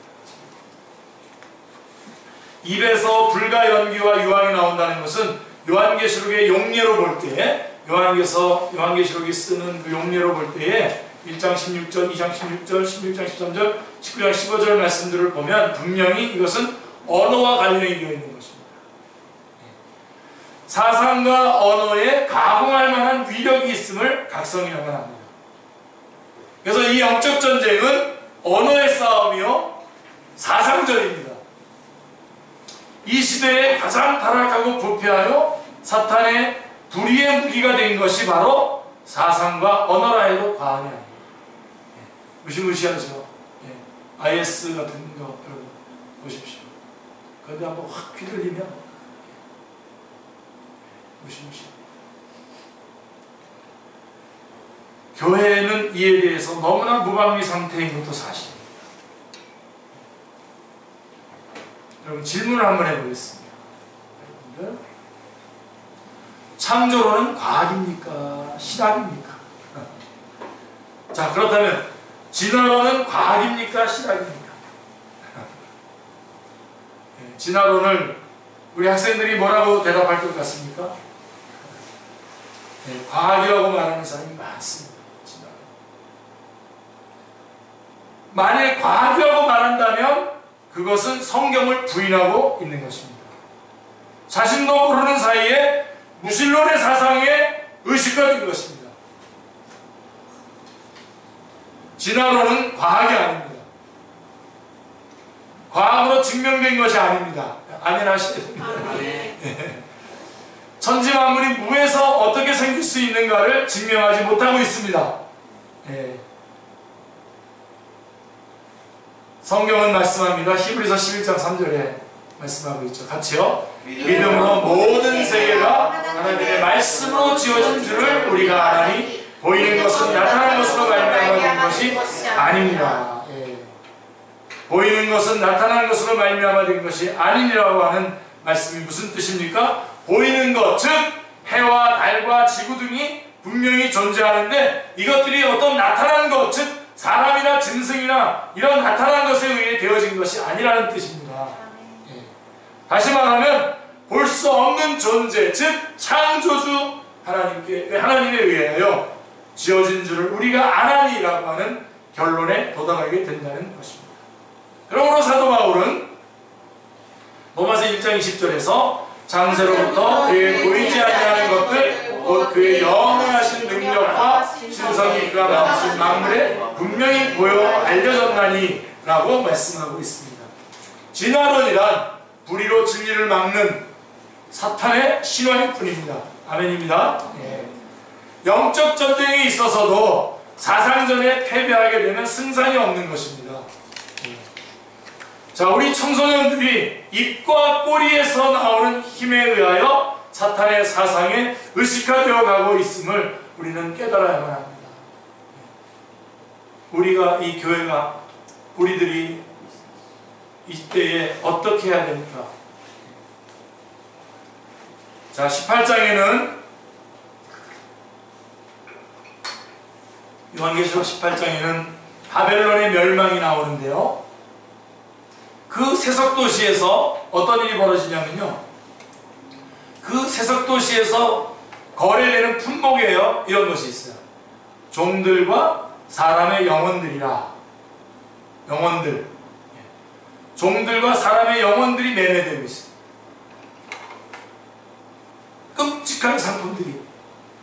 입에서 불과 연기와 유황이 나온다는 것은 요한계시록의 용례로 볼 때, 요한계시록이 쓰는 그 용례로 볼 때에 1장 16절, 2장 16절, 16장 13절, 19장 15절 말씀들을 보면 분명히 이것은 언어와 관련이 되어 있는 것입니다. 사상과 언어에 가공할 만한 위력이 있음을 각성이라고 합니다. 그래서 이 영적 전쟁은 언어의 싸움이요 사상전입니다. 이 시대에 가장 타락하고 부패하여 사탄의 불의의 무기가 된 것이 바로 사상과 언어라 해도 과언이 아닙니다. 무시무시하죠. IS 같은 거 여러분 보십시오. 그런데 한번 확 휘둘리면 무시무시합니다. 교회는 이에 대해서 너무나 무방비 상태인 것도 사실입니다. 여러분 질문을 한번 해보겠습니다. 여러분들, 창조론은 과학입니까? 실학입니까? 자, 그렇다면 진화론은 과학입니까? 실학입니까? 진화론을 우리 학생들이 뭐라고 대답할 것 같습니까? 과학이라고 말하는 사람이 많습니다. 진화론. 만일 과학이라고 말한다면 그것은 성경을 부인하고 있는 것입니다. 자신도 모르는 사이에 무신론의 사상에 의식가 된 것입니다. 진화론은 과학이 아닙니다. 과학으로 증명된 것이 아닙니다. 아멘 하셔야 됩니다. 천지 만물이 무에서 어떻게 생길 수 있는가를 증명하지 못하고 있습니다. 성경은 말씀합니다. 히브리서 11장 3절에 말씀하고 있죠. 같이요. 믿음으로 모든 세계가 하나님의 말씀으로 지어진 줄을 우리가 아나니 보이는 것은 나타난 것으로 말미암아 된 것이 아닙니다. 보이는 것은 나타난 것으로 말미암아 된 것이 아니라고 하는 말씀이 무슨 뜻입니까? 보이는 것, 즉 해와 달과 지구 등이 분명히 존재하는데 이것들이 어떤 나타난 것, 즉 사람이나 짐승이나 이런 나타난 것에 의해 되어진 것이 아니라는 뜻입니다. 다시 말하면 볼 수 없는 존재, 즉 창조주 하나님에 의하여 지어진 줄을 우리가 아나니라고 하는 결론에 도달하게 된다는 것입니다. 그러므로 사도 바울은 로마서 1장 20절에서 장세로부터 그의 보이지 아니하는 것들 곧 그의 영원하신 능력과 신성이 그가 만드신 만물에 분명히 보여 알려졌나니 라고 말씀하고 있습니다. 진화론이란 불의로 진리를 막는 사탄의 신화일 뿐입니다. 아멘입니다. 영적 전쟁에 있어서도 사상전에 패배하게 되면 승산이 없는 것입니다. 자, 우리 청소년들이 입과 꼬리에서 나오는 힘에 의하여 사탄의 사상에 의식화되어 가고 있음을 우리는 깨달아야만 합니다. 우리가 이 교회가 우리들이 이때에 어떻게 해야 됩니까? 자, 18장에는 요한계시록 18장에는 바벨론의 멸망이 나오는데요. 그 세속도시에서 어떤 일이 벌어지냐면요. 그 세속도시에서 거래되는 품목이에요. 이런 것이 있어요. 종들과 사람의 영혼들이라. 영혼들. 종들과 사람의 영혼들이 매매되고 있어요. 끔찍한 상품들이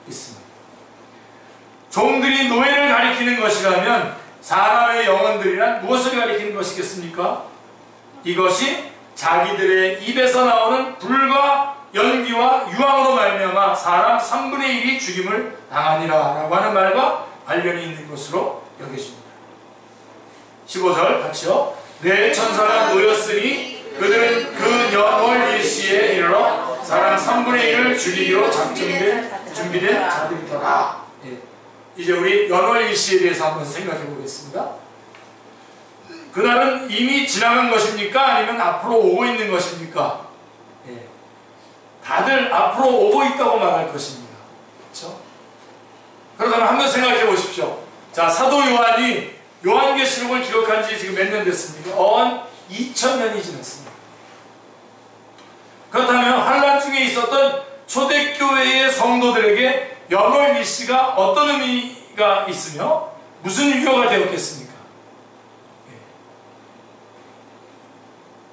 있습니다. 종들이 노예를 가리키는 것이라면 사람의 영혼들이란 무엇을 가리키는 것이겠습니까? 이것이 자기들의 입에서 나오는 불과 연기와 유황으로 말미암아 사람 3분의 1이 죽임을 당하니라 라고 하는 말과 관련이 있는 것으로 여겨집니다. 15절 같이요. 내 천사가 놓였으니 그들은 그 연월 일시에 이르러 사람 3분의 1을 죽이기로 준비된 자들이더라. 예. 이제 우리 연월 일시에 대해서 한번 생각해 보겠습니다. 그날은 이미 지나간 것입니까? 아니면 앞으로 오고 있는 것입니까? 예. 다들 앞으로 오고 있다고 말할 것입니다. 그렇죠? 그렇다면 한번 생각해 보십시오. 자, 사도 요한이 요한계시록을 기록한 지 지금 몇 년 됐습니까? 2000년이 지났습니다. 그렇다면 환란 중에 있었던 초대교회의 성도들에게 연월 일시가 어떤 의미가 있으며 무슨 유효가 되었겠습니까?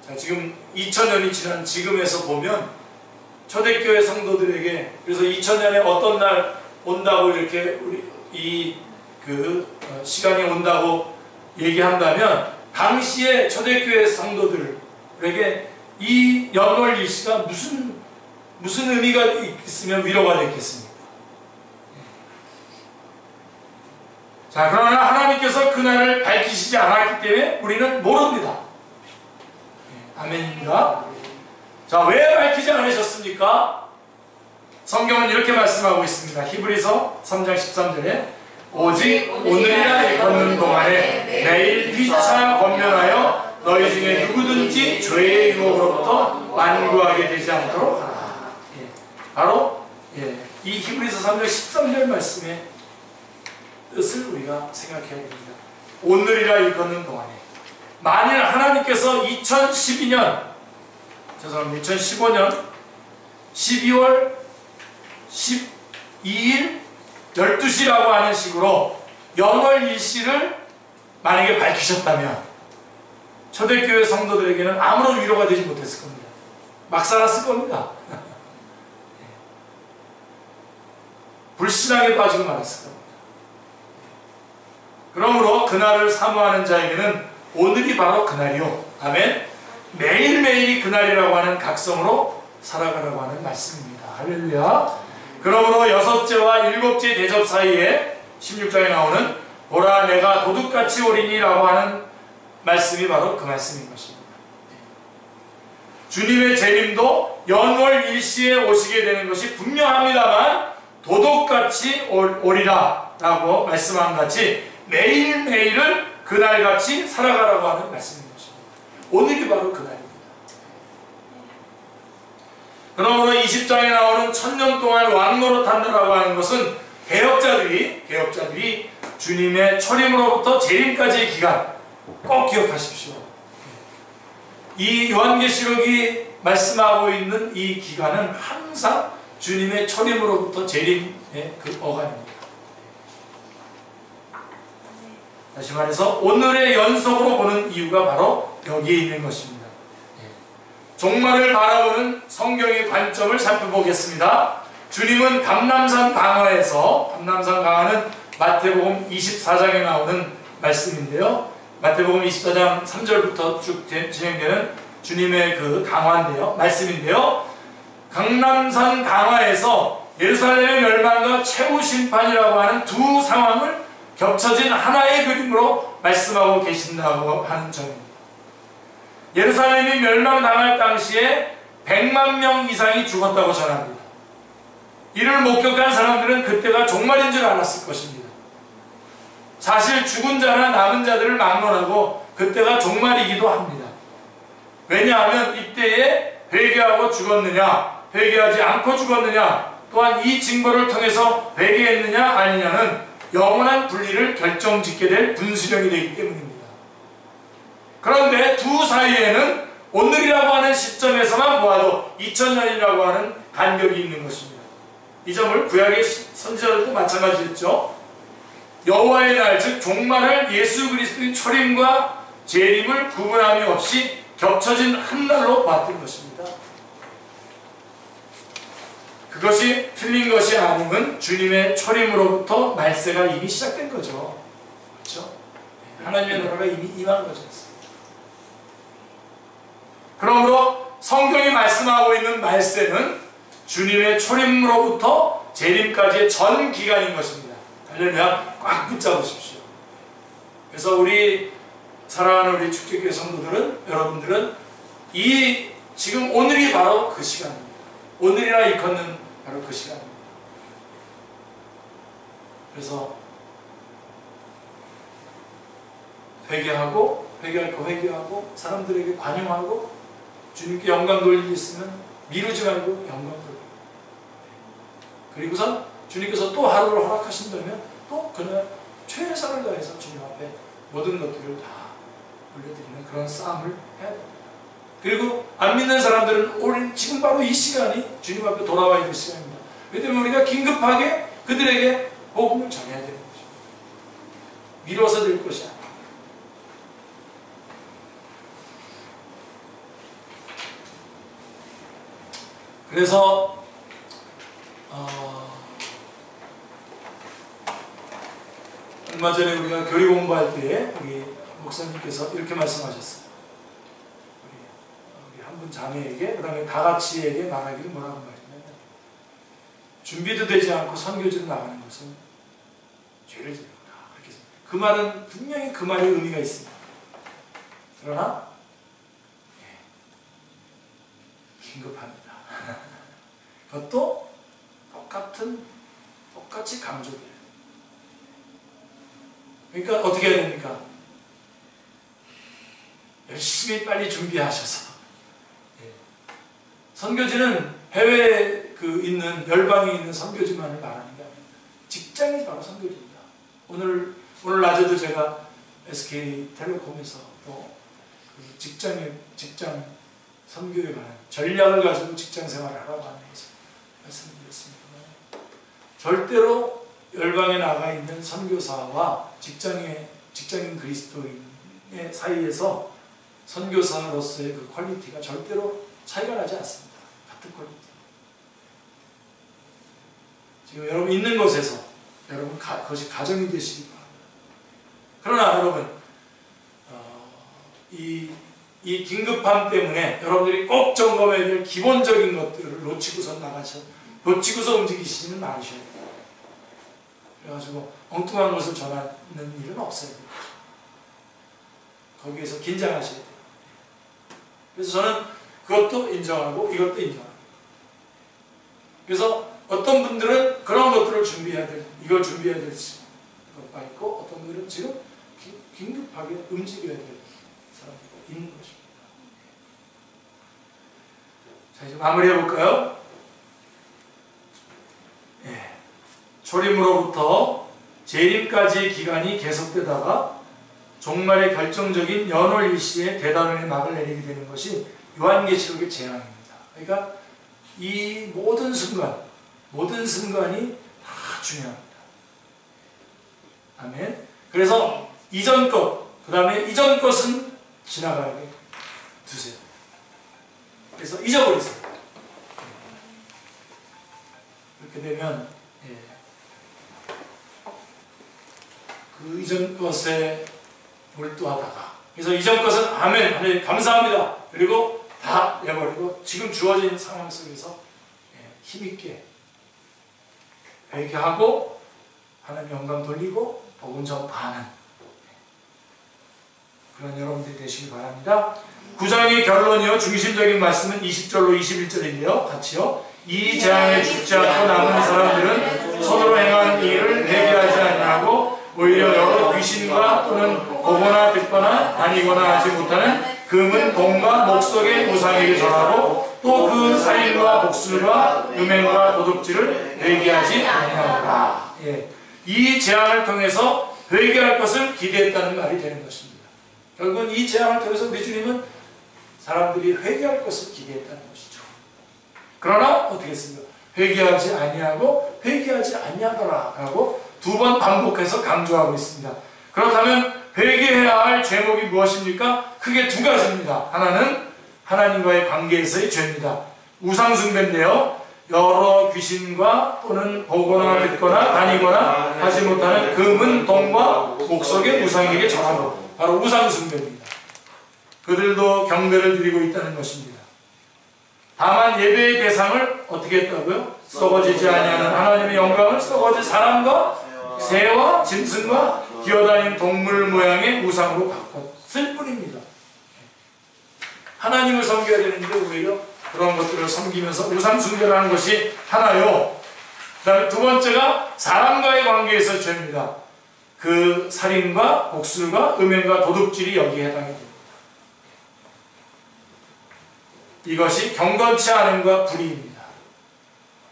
자, 지금 2000년이 지난 지금에서 보면 초대교회 성도들에게 그래서 2000년에 어떤 날 온다고 이렇게 우리 시간이 온다고 얘기한다면 당시에 초대교회 성도들에게 이 연월 일시가 무슨 의미가 있으면 위로가 됐겠습니까? 자, 그러나 하나님께서 그날을 밝히시지 않았기 때문에 우리는 모릅니다. 아멘입니다. 자, 왜 밝히지 않으셨습니까? 성경은 이렇게 말씀하고 있습니다. 히브리서 3장 13절에 오직 오늘이라 걷는 동안에 매일 피차 권면하여 너희 중에 누구든지 죄의 유혹으로부터 완고하게 되지 않도록 하라. 예. 바로 이 히브리서 3장 13절 말씀의 뜻을 우리가 생각해야 됩니다. 오늘이라 걷는 동안에 만일 하나님께서 2015년 12월 12일 12시라고 하는 식으로 연월 일시를 만약에 밝히셨다면 초대교회 성도들에게는 아무런 위로가 되지 못했을 겁니다. 막 살았을 겁니다. 불신앙에 빠지고 말았을 겁니다. 그러므로 그날을 사모하는 자에게는 오늘이 바로 그날이요. 아멘. 매일매일이 그날이라고 하는 각성으로 살아가라고 하는 말씀입니다. 할렐루야. 그러므로 6제와 7제 대접 사이에 16장에 나오는 보라 내가 도둑같이 오리니 라고 하는 말씀이 바로 그 말씀인 것입니다. 주님의 재림도 연월 일시에 오시게 되는 것이 분명합니다만 도둑같이 오리라 라고 말씀한 같이 매일매일을 그날같이 살아가라고 하는 말씀인 것입니다. 오늘이 바로 그날입니다. 그러므로 20장에 나오는 1000년 동안 왕노릇한다라고 하는 것은 개혁자들이 주님의 초림으로부터 재림까지의 기간 꼭 기억하십시오. 이 요한계시록이 말씀하고 있는 이 기간은 항상 주님의 초림으로부터 재림의 그 어간입니다. 다시 말해서 오늘의 연속으로 보는 이유가 바로 여기에 있는 것입니다. 종말을 바라보는 성경의 관점을 살펴보겠습니다. 주님은 감람산 강화에서, 감람산 강화는 마태복음 24장에 나오는 말씀인데요. 마태복음 24장 3절부터 쭉 진행되는 주님의 그 강화인데요. 말씀인데요. 감람산 강화에서 예루살렘의 멸망과 최후 심판이라고 하는 두 상황을 겹쳐진 하나의 그림으로 말씀하고 계신다고 하는 점입니다. 예루살렘이 멸망당할 당시에 100만 명 이상이 죽었다고 전합니다. 이를 목격한 사람들은 그때가 종말인 줄 알았을 것입니다. 사실 죽은 자나 남은 자들을 막론하고 그때가 종말이기도 합니다. 왜냐하면 이때에 회개하고 죽었느냐 회개하지 않고 죽었느냐, 또한 이 징벌을 통해서 회개했느냐 아니냐는 영원한 분리를 결정짓게 될 분수령이 되기 때문입니다. 그런데 두 사이에는 오늘이라고 하는 시점에서만 보아도 2000년이라고 하는 간격이 있는 것입니다. 이 점을 구약의 선지자들도 마찬가지였죠. 여호와의 날, 즉 종말을 예수 그리스도의 초림과 재림을 구분함이 없이 겹쳐진 한 날로 봤던 것입니다. 그것이 틀린 것이 아님은 주님의 초림으로부터 말세가 이미 시작된 거죠. 그렇죠? 하나님의 나라가 이미 임한 거죠. 그러므로 성경이 말씀하고 있는 말세는 주님의 초림으로부터 재림까지의 전 기간인 것입니다. 할렐루야, 꽉 붙잡으십시오. 그래서 우리 사랑하는 우리 축제교회 성도들은, 여러분들은 이 지금 오늘이 바로 그 시간입니다. 오늘이라 일컫는 바로 그 시간입니다. 그래서 회개할 거 회개하고 사람들에게 관용하고 주님께 영광 돌릴 일 있으면 미루지 말고 영광 돌리고, 그리고선 주님께서 또 하루를 허락하신다면 또 그날 최선을 다해서 주님 앞에 모든 것들을 다 올려드리는 그런 싸움을 해야 됩니다. 그리고 안 믿는 사람들은 오늘 지금 바로 이 시간이 주님 앞에 돌아와야 될 시간입니다. 그렇기 때문에 우리가 긴급하게 그들에게 복음을 전해야 되는 거죠. 미뤄서 될 것이 아니에요. 그래서 얼마 전에 우리가 교리 공부할 때에 우리 목사님께서 이렇게 말씀하셨어요. 우리 한 분 자매에게, 그 다음에 다 같이에게 말하기를 뭐라고 말했냐면, 준비도 되지 않고 선교지로 나가는 것은 죄를 짓는다. 그렇게 했습니다. 그 말은 분명히 그 말의 의미가 있습니다. 그러나 긴급합니다. 그것도 똑같이 강조돼요. 그러니까 어떻게 해야 됩니까? 열심히 빨리 준비하셔서. 선교지는 해외에 있는 열방에 있는 선교지만을 말하는 게 아닙니다. 직장이 바로 선교지입니다. 오늘 낮에도 제가 SK텔레콤에서 또 직장 선교에 관한 전략을 가지고 직장 생활을 하라고 하면서 말씀드렸습니다. 절대로 열방에 나가 있는 선교사와 직장인 그리스도인의 사이에서 선교사로서의 그 퀄리티가 절대로 차이가 나지 않습니다. 같은 퀄리티. 지금 여러분 있는 곳에서 여러분 그것이 가정이 되시기 바랍니다. 그러나 여러분 이 긴급함 때문에 여러분들이 꼭 점검해야 될 기본적인 것들을 놓치고서 움직이시지는 않으셔야 돼요. 그래가지고 엉뚱한 것을 전하는 일은 없어야 돼요. 거기에서 긴장하셔야 돼요. 그래서 저는 그것도 인정하고 이것도 인정합니다. 그래서 어떤 분들은 그런 것들을 이걸 준비해야 될 것가 있고, 어떤 분들은 지금 긴급하게 움직여야 될 사람들이 있는 것입니다. 자, 이제 마무리해 볼까요? 초림으로부터 재림까지의 기간이 계속되다가 종말의 결정적인 연월 일시에 대단원의 막을 내리게 되는 것이 요한계시록의 재앙입니다. 그러니까 이 모든 순간이 다 중요합니다. 아멘. 그래서 이전 것, 그 다음에 이전 것은 지나가게 두세요. 그래서 잊어버리세요. 그렇게 되면 그 이전 것에 몰두하다가, 그래서 이전 것은 아멘, 하나님 감사합니다. 그리고 다 내버리고 지금 주어진 상황 속에서 힘있게 회개하고 하나님 영광 돌리고 복음 전파하는 그런 여러분들이 되시기 바랍니다. 9장의 결론이요, 중심적인 말씀은 20절로 21절인데요. 같이요. 이 재앙에 죽지 않고 남은 사람들은 손으로 행한 일을 회개하지 아니하고 오히려 여러 귀신과 또는 보거나 듣거나 다니거나 하지 못하는 금은 동과 목석의 우상에게 전하고 또 그 살인과 복술과 음행과 도둑질을 회개하지 아니하노라. 예. 이 재앙을 통해서 회개할 것을 기대했다는 말이 되는 것입니다. 결국은 이 재앙을 통해서 우리 주님은 사람들이 회개할 것을 기대했다는 것이죠. 그러나 어떻게 했습니까? 회개하지 아니하고 회개하지 아니하더라 라고 두 번 반복해서 강조하고 있습니다. 그렇다면 회개해야 할 제목이 무엇입니까? 크게 두 가지입니다. 하나는 하나님과의 관계에서의 죄입니다. 우상숭배인데요. 여러 귀신과 또는 보거나 듣거나 다니거나 하지 못하는 금은 동과 목석의 우상에게 전하고, 바로 우상숭배입니다. 그들도 경배를 드리고 있다는 것입니다. 다만 예배의 대상을 어떻게 했다고요? 썩어지지 아니하는 하나님의 영광을 썩어질 사람과 새와 짐승과 기어다니는 동물 모양의 우상으로 바꿨을 뿐입니다. 하나님을 섬겨야 되는데 오히려 그런 것들을 섬기면서 우상 숭배를 하는 것이 하나요. 그 다음에 두 번째가 사람과의 관계에서 죄입니다. 그 살인과 복술과 음행과 도둑질이 여기에 해당이 됩니다. 이것이 경건치 않음과 불의입니다.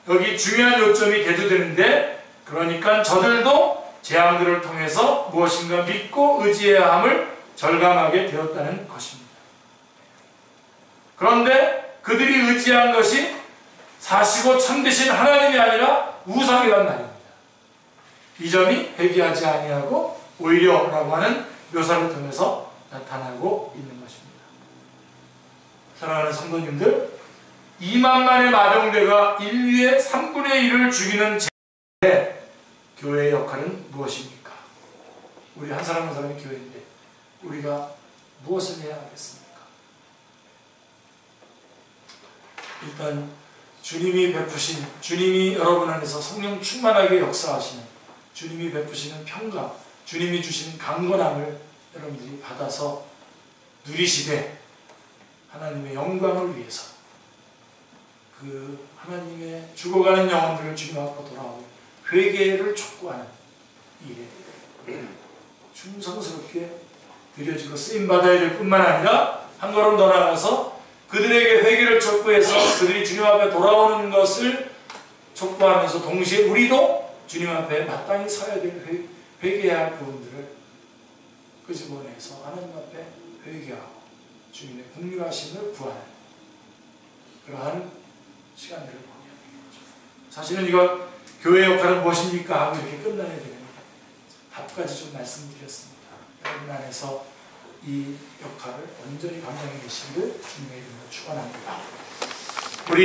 여기 중요한 요점이 대두되는데, 그러니까 저들도 재앙들을 통해서 무엇인가 믿고 의지해야 함을 절감하게 되었다는 것입니다. 그런데 그들이 의지한 것이 사시고 참되신 하나님이 아니라 우상이란 말입니다. 이 점이 회개하지 아니하고 오히려 라고 하는 묘사를 통해서 나타나고 있는 것입니다. 사랑하는 성도님들, 2만만의 마병대가 인류의 3분의 1을 죽이는 제 교회의 역할은 무엇입니까? 우리 한 사람 한 사람이 교회인데 우리가 무엇을 해야 하겠습니까? 일단 주님이 베푸신, 주님이 여러분 안에서 성령 충만하게 역사하시는, 주님이 베푸시는 평강, 주님이 주시는 강건함을 여러분들이 받아서 누리시되 하나님의 영광을 위해서 그 하나님의 죽어가는 영혼들을 주님 앞으로 돌아오고 회개를 촉구하는 일에 충성스럽게 드려지고 쓰임받아야 될 뿐만 아니라 한 걸음 더 나아가서 그들에게 회개를 촉구해서 그들이 주님 앞에 돌아오는 것을 촉구하면서 동시에 우리도 주님 앞에 마땅히 서야 될 회개해야 할 부분들을 끄집어내서 하나님 앞에 회개하고 주님의 긍휼하심을 구하는 그러한 시간들을 보내야 되는 거죠. 사실은 이거 교회 역할은 무엇입니까? 하고 이렇게 끝나야 되는데 답까지 좀 말씀드렸습니다. 여러분 안에서 이 역할을 온전히 감당해 계시기를 주님의 이름으로 축원합니다. 우리